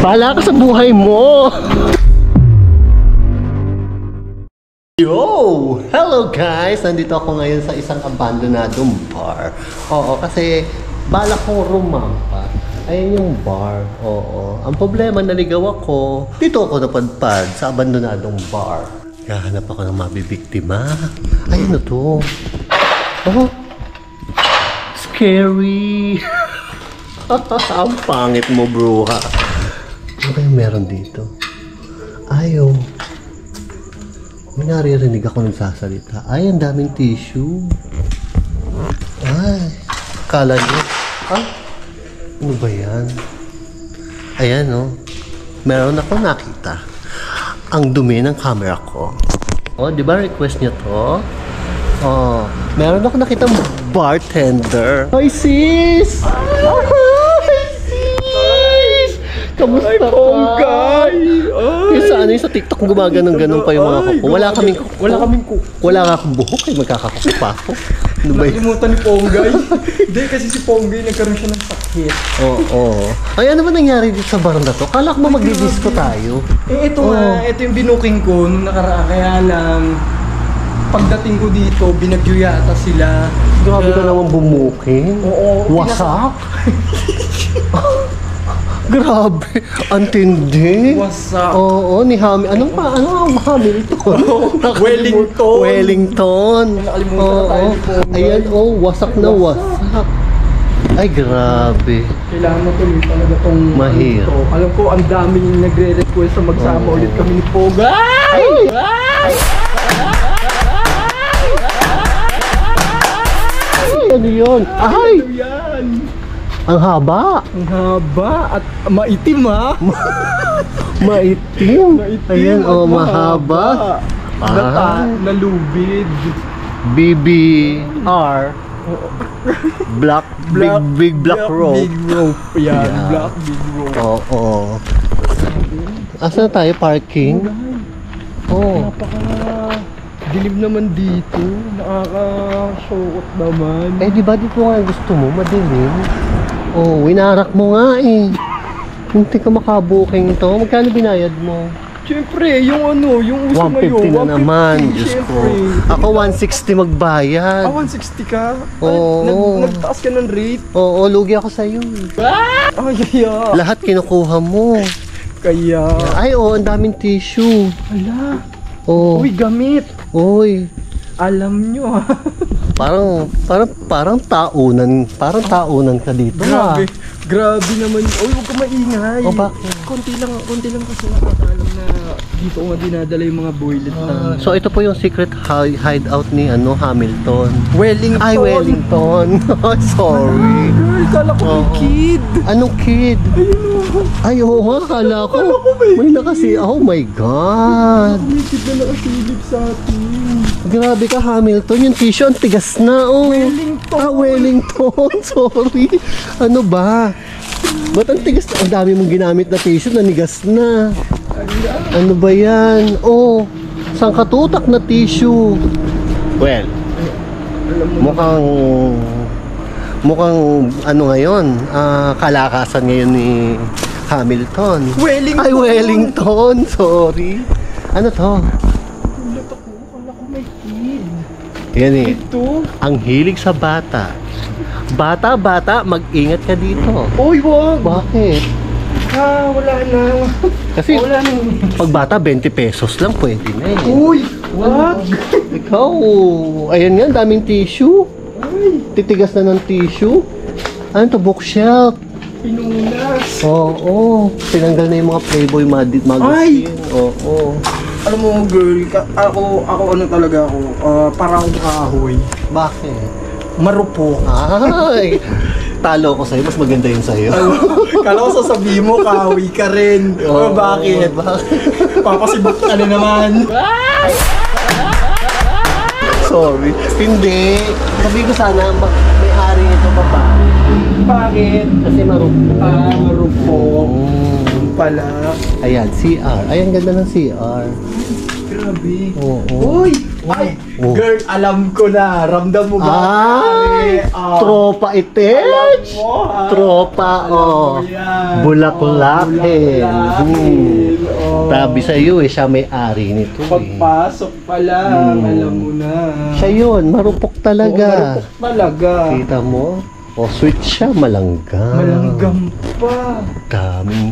Bahala ka sa buhay mo! Yo! Hello guys! Nandito ako ngayon sa isang abandonadong bar. Oo, kasi balak kong rumampa. Ayan yung bar. Oo. Ang problema, naligaw ako. Dito ako napadpad sa abandonadong bar. Kahanap ako ng mabibiktima. Ay, ano to? Oh! Scary! Ang pangit mo, bruha. Ano kayong meron dito? Ayaw. May naririnig ako nagsasalita. Ay, ang daming tissue. Ay, kala nyo. Ah, ano ba yan? Ayan, oh. Meron ako nakita. Ang dumi ng camera ko. Oh, di ba request nyo to? Oh, meron ako nakita bartender. Hi, sis! Hi, sis! Kamusta ka? Ponggay! Yung sa ano, yung sa TikTok gumaganong-ganon pa yung mga kuko. Wala ka akong buhok eh, magkakakuko pa ako. Ano ba yun? Nakalimutan ni Ponggay. Hindi, kasi si Ponggay nagkaroon siya ng sakit. Oo. Ay, ano ba nangyari dito sa bar na to? Kala ko ba magdi-disco tayo? Eh, ito nga, ito yung binuking ko nung nakaraan. Kaya lang, pagdating ko dito, binagyo yata sila. Grabe ka naman bumuking. Oo. Wasak? Grabe, antindi. Wasak. Oo, ni Hamilton. Ano ang Hamilton? Wellington. Wellington. Nakalimutan na tayo ni Ponggay. Ayan, wasak na wasak. Ay, grabe. Kailangan mo tuloy talaga itong Mahirap. ito. Alam ko, ang daming nagre-request na magsama ulit kami ni Ponggay. Ano yun? Ay! Ano yan? Ang haba. Ang haba at maitim ha? Maitim. Ayan, at mahaba. Nalubid. BBR. Black, big black rope. Big rope. Yan, Yeah. black big rope. Oo. Asa na tayo? Parking? Oo. Dilim naman dito. Nakaka-shokot naman. Eh, di ba dito nga gusto mo? Madilim. Oo, winarak mo nga eh. Hindi ka makabuking to. Magkano binayad mo? Siyempre, yung yung uso 150 ngayon. na naman. Diyos ko. Siyempre. Ako 160 magbayad. 160 ka? Oo. Nagtaas ka ng rate? Oo, lugi ako sa'yo. Ay, Lahat kinukuha mo. Kaya. Ay, oo, ang daming tissue. Hala. Oo. Uy, gamit. Uy. Alam nyo ha. Parang taunan. Parang taunan ka dito. Grabe. Grabe naman. Uy, huwag ka maingay. O bakit? Konti lang kasi nakakaalam na dito nga dinadala yung mga boylet na. So ito po yung secret hideout ni Hamilton. Wellington. Ay, Wellington. Sorry. Girl, kala ko may kid. Anong kid? Ay, oo nga, kala ko. May nakasi. Oh my God. May kid na nakasilip sa atin. Grabe ka, Hamilton. Yung tissue, ang tigas na. Oh. Wellington. Wellington. Sorry. Ano ba? Ba't ang tigas na? Ang dami mong ginamit na tissue, nanigas na. Ano ba yan? Oh, sangkatutak na tissue. Well, mukhang ano ngayon, kalakasan ngayon ni Hamilton. Wellington. Ay, Wellington. Sorry. Ano to? Ulat ako. Kala ko may kid. Yan eh. Ito. Ang hilig sa bata. Bata, mag-ingat ka dito. Uy, wag. Bakit? Wala na. Kasi Wala na. pag bata, 20 pesos lang pwede na eh. Uy, wag. Ikaw, ayan nga, daming tissue. Ay, Titigas na ng tissue. Ano to, bookshelf? pinunas. Oo, tinanggal na yung mga Playboy magazine. Oo. Alam mo, girl, ako ano talaga ako, parang akong kahoy. Bakit? Marupok. Ay, talo ko sa'yo, mas maganda yun sa'yo. Kala ko sasabihin mo, kahoy ka rin. Bakit? Papasibok ka na naman. Sorry. Hindi. Sabi ko sana, may-ari ito baba. Bakit? Kasi marupok. Marupok. Pala. Ayan, CR. Ayan, ganda ng CR. Grabe. Oo. Uy! Ay! Oo. Girl, alam ko na. Ramdam mo ba? Ay! Tropa Alam ites! mo, ha? Tropa, Alam mo oh. yan. Bulaklakin. Bulaklakin. Oh. Sabi sa'yo siya may-ari nito Pagpasok pa lang, alam mo na. Siya yun, marupok Oo, talaga. marupok talaga. Kita mo? O, sweet siya, malanggam. Malanggam pa.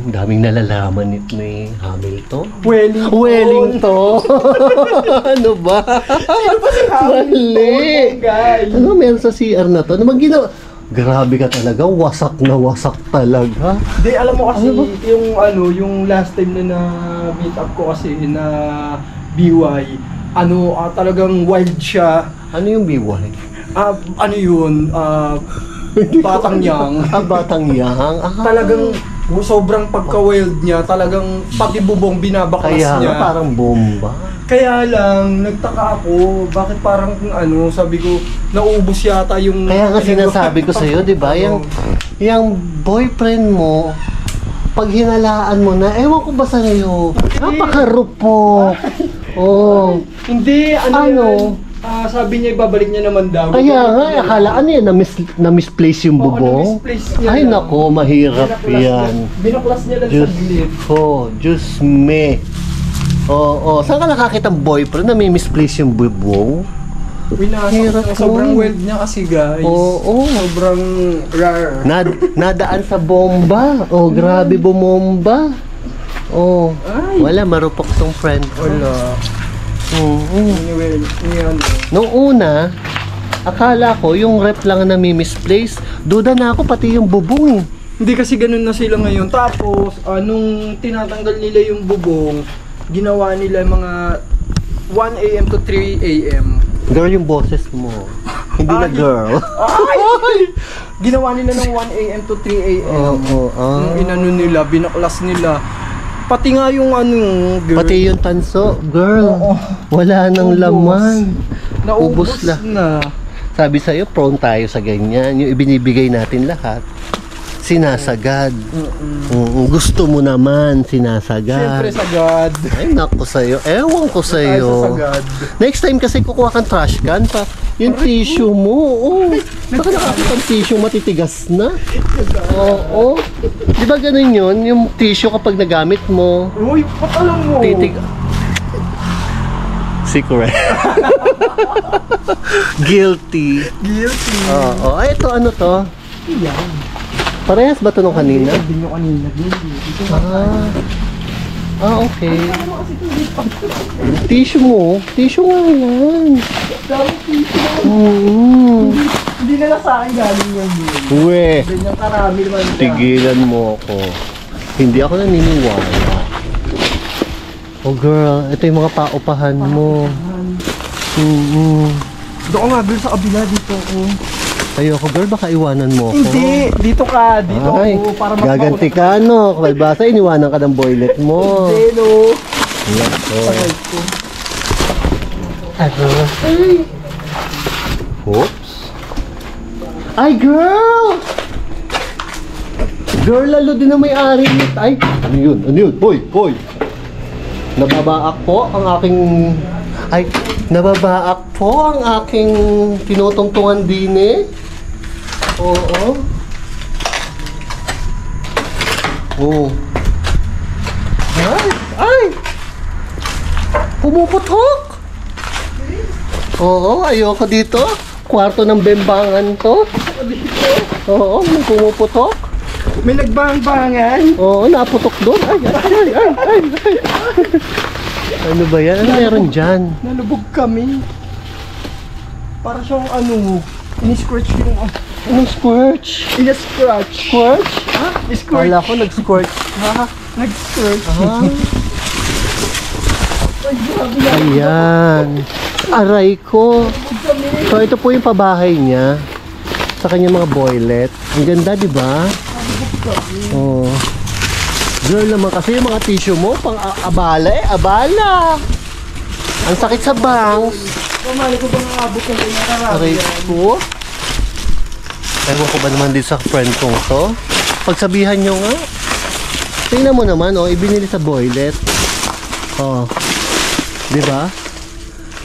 Daming nalalaman nito ni Hamilton. Wellington. Wellington! Ano ba? Sino ba si Hamilton? Mali! Guys. Ano meron sa CR na to? Ano bang ginawa? Grabe ka talaga, wasak na wasak talaga. Di, alam mo kasi, Ano ba? yung last time na na-meet up ko kasi na BY, talagang wild siya. Ano yung biway? Batang yang. Batang yang. Talagang sobrang pagka-wild niya, talagang pati bubong binabaklas Kaya niya. parang bomba. Kaya lang, nagtaka ako, bakit parang sabi ko, naubos yata yung... Kaya nga sinasabi ko sa'yo, di ba? Yung boyfriend mo, pag hinalaan mo na, ewan ko ba sa'yo, napakarupok. Oh. Hindi, yan? Sabi niya, ibabalik niya naman daw. Kaya nga, akala yan, na-misplace yung Oo, bubong. na-misplace niya Ay lang. nako, mahirap yan. Binaklas niya lang Diyos saglit. ko, Diyos me. Oo, saan ka nakakita ng boyfriend na may misplace yung bubong? Hirap Sobrang ko. wild niya kasi, guys. Oo. Sobrang rare. Nadaan sa bomba. Oh, grabe bumomba. Oh, Ay. wala, marupok tong friend ko. Wala. Oo. Yan. Nung una, akala ko yung rep lang na misplace. Duda na ako pati yung bubong eh. Hindi kasi ganun na sila ngayon. Tapos, nung tinatanggal nila yung bubong, ginawa nila mga 1 AM to 3 AM. Girl, yung boses mo. Hindi na Ay. girl. Ay! Ginawa nila ng 1 AM to 3 AM. Oo, Nung inano nila, binaklas nila. Pati nga yung girl. Pati yung tanso, girl. Oo. Wala nang Ubos. laman. Naubos Ubos lang. na. Sabi sa'yo, prone tayo sa ganyan. Yung ibinibigay natin lahat, sinasagad. Gusto mo naman, sinasagad. Siyempre sagad. Ay, naku sa'yo. Ewan ko Tayo sa'yo. sa sagad. Next time kasi kukuha kang trash can pa. Yung tissue mo, oo. Saka nakakita ang tissue matitigas na. Oo. Di ba ganun yun? Yung tissue kapag nagamit mo, Uy, ba't alam mo? titig... Secret. Guilty. Guilty. Oo. Ay, ito ano to? Yan. Parehas ba ito nung kanina? Sabi nyo kanina. Dito nga. Okay. Tissue mo. Tissue nga yan. Dami tissue. Hindi na sa akin galing yan. Uwe. Ganyan karami naman siya. Tigilan mo ako. Hindi ako naniniwala. Oh girl, ito yung mga paupahan mo. Doon nga girl sa kabila dito ako. Ayoko girl, baka iwanan mo ako. Hindi, dito ka. Dito Ay, ako. Para mas gaganti ka no. Kalbasa, iniwanan ka ng boylet mo. Hindi no. Nako. Sakay ko. Ano? Oops. Ay, girl! Girl, lalo din na may-ari nito. Ay, ano yun? Ano yun? Hoy, hoy! Nababaak po ang aking... Ay, nababaak po ang aking tinutungtungan din eh. Oo. Oo. Ay! Ay! Pumuputok! Oo, ayoko dito. Kwarto ng bembangan to. Oo, may pumuputok. May nagbang-bangan. Oo, naputok doon. Ay, ay, ay, ay, ay, ay. Ano ba yan? Ano meron dyan? Nalubog kami. Para siyang ini-scratch yung... Anong squirch? Ina-scratch. Squirch? Ha? Scratch. Kala ko nag-squirch. Ha? Nag-scratch. Ah, Ay, grabe na. ayan. Aray ko. So, ito po yung pabahay niya. Sa kanyang mga boylet. Ang ganda, di ba? Oh. Girl naman kasi yung mga tissue mo, pang abala eh. Abala! Ang sakit sa bangs. Pamali ko bang aabot ng pinararami? Aray ko. Ewan ko ba naman din sa friend kong to? Pagsabihan nyo nga. Tingnan mo naman, oh, ibinili sa boylet. Oh. Di ba?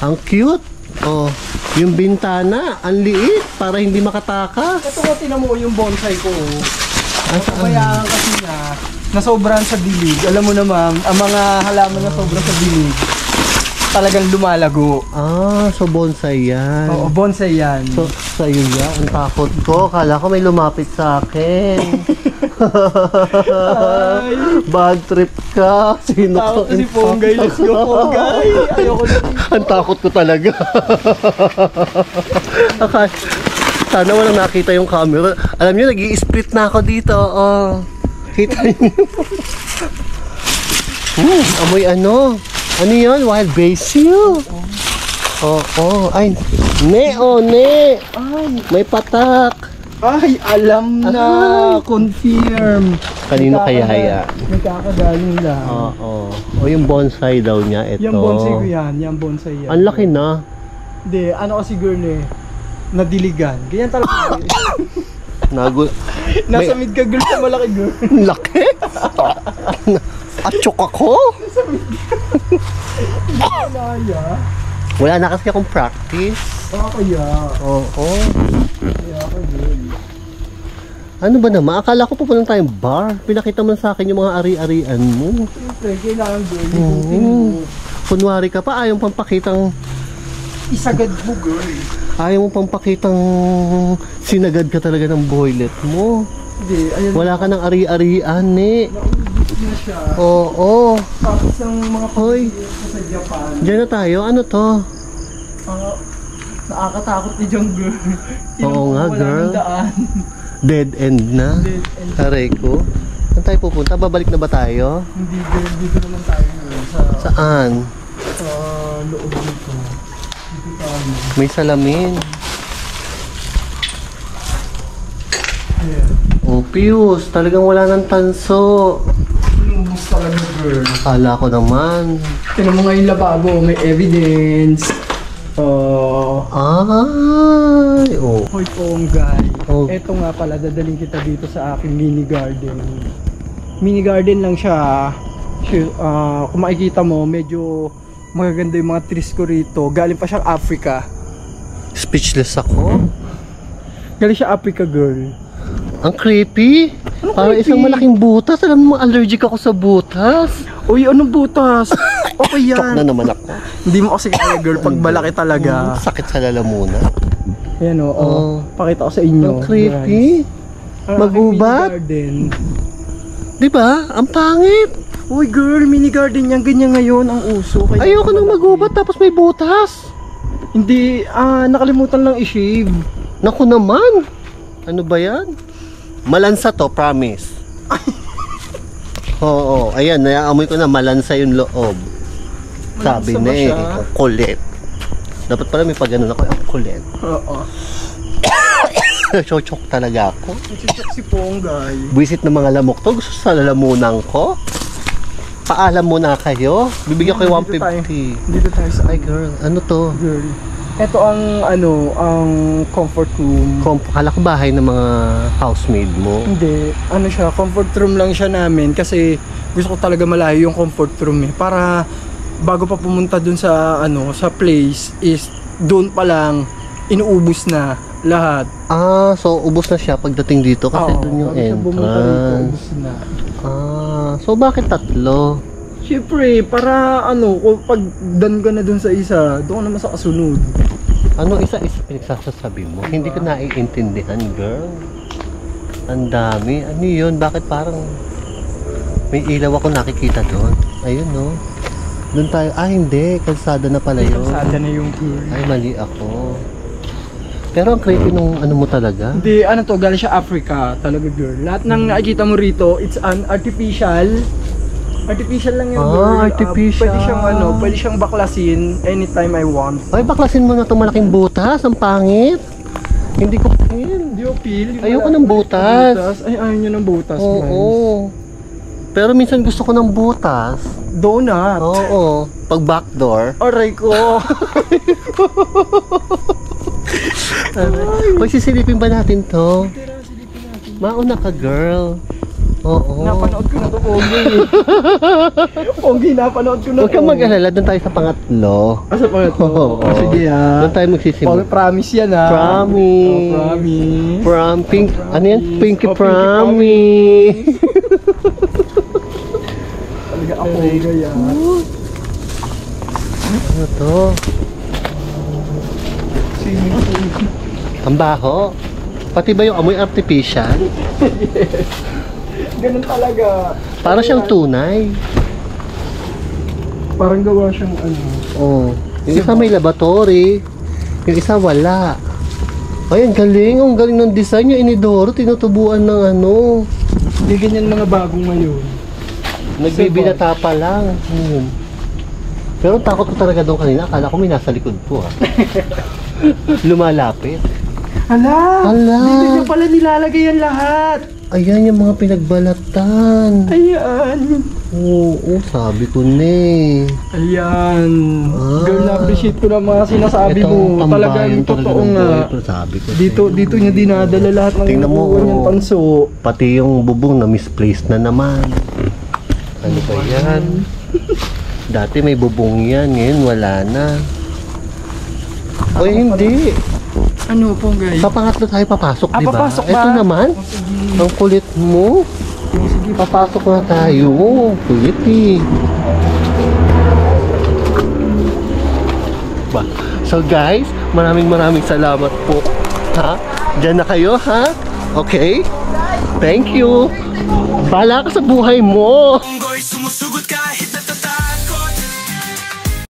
Ang cute. Oh, yung bintana, ang liit para hindi makatakas. Ito nga, tinan mo yung bonsai ko. Saan? Kaya kasi na nasobrahan sa dilig. Alam mo naman, ang mga halaman na sobra sa dilig, talagang lumalago. So bonsai yan. Oo, bonsai yan. So, sa'yo yan. Ang takot ko. Kala ko may lumapit sa akin. Bad trip ka. Sino Takot ka? ko si Ponggay. Let's go, Ponggay. Ayoko na. Ang takot ko talaga. Sana walang nakita yung camera. Alam niyo, nag-i-split na ako dito. Oh. Kita niyo. Amoy ano? Ano yun? Wild basil. Oo. Ay, ne. Ay, May patak. ay, alam na. Confirm. Kanino kaya yan? Nagkakagaling lang. Oo. O yung bonsai daw niya. Ito. Yung bonsai ko yan. Yung bonsai yan. Ang laki na. Hindi, ano kasi girl eh. Nadiligan. Ganyan talaga. Nasa mid ka girl sa malaki girl. Laki? Atsok ako? Kaya. Wala na kasi akong practice. Kaya. Oo. Kaya ako girl. Ano ba naman? Akala ko pupunta tayong bar. Pinakita mo sa akin yung mga ari-arian mo. Siyempre, kailangan girl. Ikutin mo. Kunwari ka pa, ayaw pang pakitang... Isagad mo girl. Ayaw mo pang pakitang sinagad ka talaga ng boylet mo. Hindi, ayun. Wala ka ng ari-arian eh. Naubos na siya. Oo. Tapos ang mga Hoy. pagkakas sa Japan. Diyan na tayo. Ano to? Nakakatakot ni John girl. Oo nga, Wala girl. ng daan. Dead end na. Dead end. Aray ko. Saan tayo pupunta? Babalik na ba tayo? Hindi girl, dito naman tayo ngayon sa Saan? loob nito. Dito tayo. May salamin. Ayan. Oh, Pius. Talagang wala ng tanso. Inubos talaga girl. Akala ko naman. Tignan mo nga yung lababo, may evidence. Ay, oh. Hoy Ponggay. Oh. Eto nga pala, dadaling kita dito sa aking mini garden. Mini garden lang siya. Kung makikita mo, medyo magaganda yung mga trees ko rito. Galing pa siyang Africa. Speechless ako. Galing siya Africa girl. Ang creepy. Parang creepy? isang malaking butas. Alam mo, allergic ako sa butas. Uy, anong butas? Okay Shock na yan. naman ako. Hindi mo kasi kaya girl, pag malaki talaga. Sakit sa lalamunan. Ayan o, Oh. pakita ko sa inyo. Ang creepy. Guys. Ang Magubat? aking mini garden. Diba? Ang pangit. Uy girl, mini garden yan, ganyan ngayon ang uso. Kaya Ayoko nang magubat tapos may butas. Hindi, nakalimutan lang i-shave. Naku naman. Ano ba yan? Malansa to, promise. Oo, ayan, naamoy ko na malansa yung loob. Sabi Malansa na ba eh, siya? ang kulit. Dapat pala may pag-ano ako, ang kulit. Oo. Chochok talaga ako. Nagsisak si Ponggay. Buisit ng mga lamok to, gusto sa lalamunan ko. Paalam mo na kayo. Bibigyan ko yung Dito tayo. 150. Dito tayo sa Ay girl, ano to? girl. Ito ang comfort room. Kala ko bahay ng mga housemaid mo. Hindi, ano siya, comfort room lang siya namin kasi gusto ko talaga malayo yung comfort room eh. Para bago pa pumunta dun sa sa place is doon pa lang inuubos na lahat. So ubos na siya pagdating dito kasi dun yung bago siya pumunta dito, entrance. ubos na. So bakit tatlo? Siyempre, para kung pag done ka na dun sa isa, doon ka naman sa kasunod. Ano isa-isa pinagsasabi mo? Hindi ko naiintindihan, girl. Ang dami. Ano yun? Bakit parang may ilaw ako nakikita doon? Ayun, no? Doon tayo. Hindi. Kalsada na pala yun. Kalsada na yung girl. Ay, mali ako. Pero ang creepy nung ano mo talaga. Hindi, to, galing siya Africa, talaga girl. Lahat ng nakikita mo rito, it's an artificial. Artificial lang yung girl. Artificial. Pwede siyang baklasin anytime I want. Ay, baklasin mo na itong malaking butas. Ang pangit. Hindi ko feel. Hindi ko feel. Ayoko ng butas. Ay, ayaw nyo ng butas, Oo. guys. Pero minsan gusto ko ng butas. Donut. Oo. Pag backdoor. Aray ko. Pag sisilipin ba natin to? Mauna ka, girl. Oo. Napanood ko na to, Pogi. Pogi, napanood ko na Huwag kang mag-alala, doon tayo sa pangatlo. Asa pa ito? Oo. Sige ha. Doon tayo Pogi, magsisimula. promise yan ha. Promise. Oh, promise. Pink, ano yan? Pinky Oh, Pinky promise. Talaga ako, gaya. Ano to? Ang baho. Pati ba yung amoy artificial? Ganun talaga. Para siyang tunay. Parang gawa siyang ano. Oh. Yung isa may laboratory. Yung isa wala. Ay, ang galing. Ang galing ng design yung inidoro. Tinutubuan ng ano. Hindi ganyan mga bagong ngayon. Nagbibinata pa lang. Pero takot ko talaga doon kanina. Akala ko may nasa likod po ha. Lumalapit. Hala! Hala! Dito niya pala nilalagay yan lahat. Ayan yung mga pinagbalatan. Ayan. Oo, sabi ko ne. Ayan. Ah. Girl, na-appreciate ko na mga sinasabi mo. Talagang totoo nga. Sabi ko Dito niya dinadala lahat ng Tingnan mo, nakukuha niyang oh. panso. pati yung bubong na misplaced na naman. Ano ba yan? Dati may bubong yan, ngayon wala na. O hindi. Ano po guys? Sa pangatlo tayo papasok, di ba? Papasok ba? Ito naman, ang kulit mo. Sige, Papasok na tayo. Kulit eh. So guys, maraming salamat po. Ha? Diyan na kayo, ha? Okay? Thank you. Bala ka sa buhay mo.